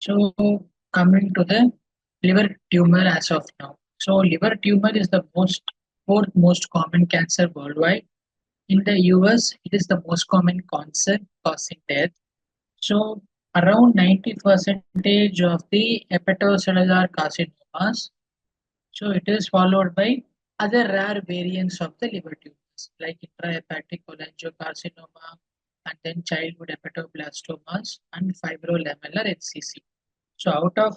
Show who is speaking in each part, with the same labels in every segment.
Speaker 1: So coming to the liver tumor as of now. So liver tumor is the fourth most common cancer worldwide. In the US, it is the most common cancer causing death. So around 90% of the hepatocellular carcinomas. So it is followed by other rare variants of the liver tumors like intrahepatic cholangiocarcinoma and then childhood hepatoblastomas and fibrolamellar HCC. So out of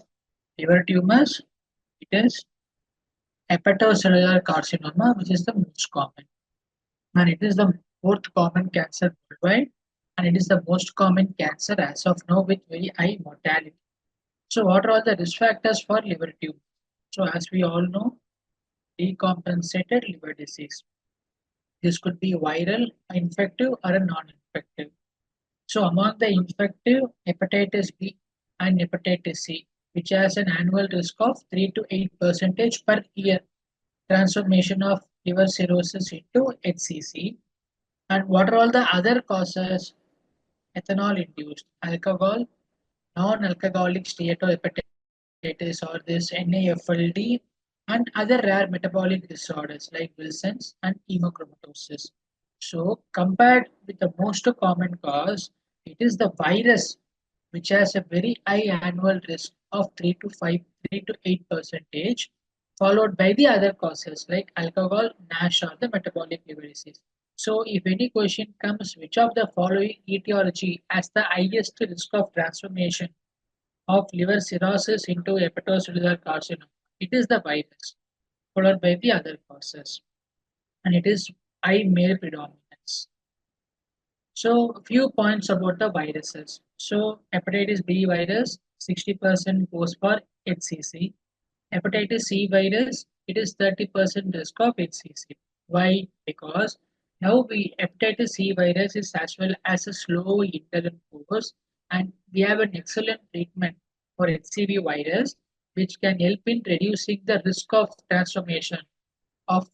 Speaker 1: liver tumors, it is hepatocellular carcinoma, which is the most common, and it is the fourth common cancer worldwide, and it is the most common cancer as of now with very high mortality. So, what are all the risk factors for liver tumor? So, as we all know, decompensated liver disease. This could be viral, infective, or a non-infective. So, among the infective, hepatitis B and hepatitis C, which has an annual risk of 3 to 8% per year transformation of liver cirrhosis into HCC. And what are all the other causes? Ethanol induced, alcohol, non alcoholic steatohepatitis or this NAFLD, and other rare metabolic disorders like Wilson's and hemochromatosis. So, compared with the most common cause, it is the virus which has a very high annual risk of 3 to 8 percentage, followed by the other causes like alcohol, NASH, or the metabolic liver disease. So, if any question comes, which of the following etiology has the highest risk of transformation of liver cirrhosis into hepatocellular carcinoma? It is the virus, followed by the other causes, and it is high male predominance. So, a few points about the viruses. So, hepatitis B virus, 60% goes for HCC. Hepatitis C virus, it is 30% risk of HCC. Why? Because now we hepatitis C virus is as well as a slow indolent course, and we have an excellent treatment for HCV virus, which can help in reducing the risk of transformation of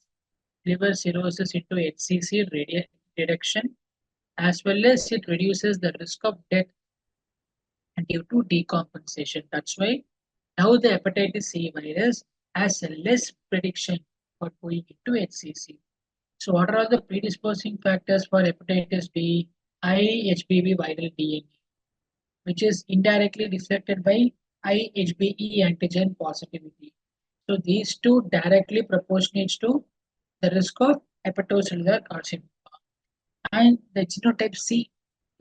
Speaker 1: liver cirrhosis into HCC reduction, as well as it reduces the risk of death due to decompensation. That's why now the hepatitis C virus has a less prediction for going into HCC. So, what are all the predisposing factors for hepatitis B? IHBV viral DNA, which is indirectly reflected by IHBE antigen positivity. So, these two directly proportionate to the risk of hepatocellular carcinoma. And the genotype C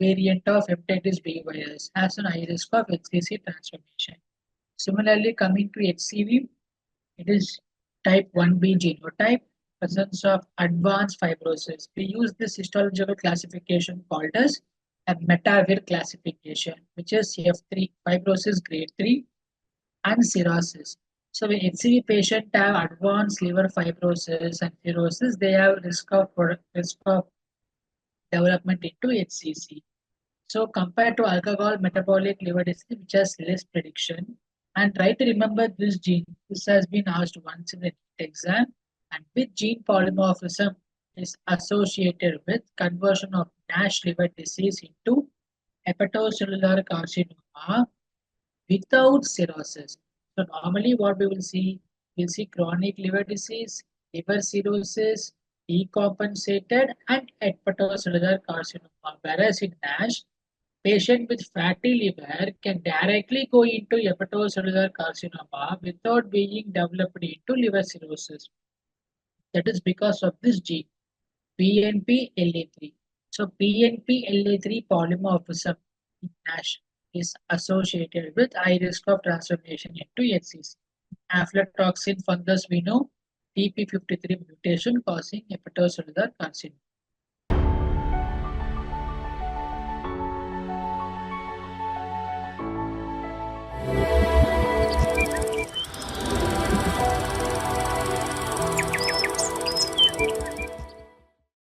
Speaker 1: variant of hepatitis B virus has an high risk of HCC transformation. Similarly, coming to HCV, it is type 1b genotype, presence of advanced fibrosis. We use this histological classification called as a Metavir classification, which is F3, fibrosis grade 3, and cirrhosis. So when HCV patient have advanced liver fibrosis and cirrhosis, they have risk of development into HCC. So compared to alcohol metabolic liver disease, which has less prediction, and try to remember this gene. This has been asked once in the exam, and which gene polymorphism is associated with conversion of NASH liver disease into hepatocellular carcinoma without cirrhosis. So normally what we'll see chronic liver disease, liver cirrhosis, decompensated and hepatocellular carcinoma. Whereas in NASH, patient with fatty liver can directly go into hepatocellular carcinoma without being developed into liver cirrhosis. That is because of this gene, PNPLA3. So PNPLA3 polymorphism in NASH is associated with high risk of transformation into HCC. Aflatoxin fungus we know TP53 mutation causing hepatocellular carcinoma.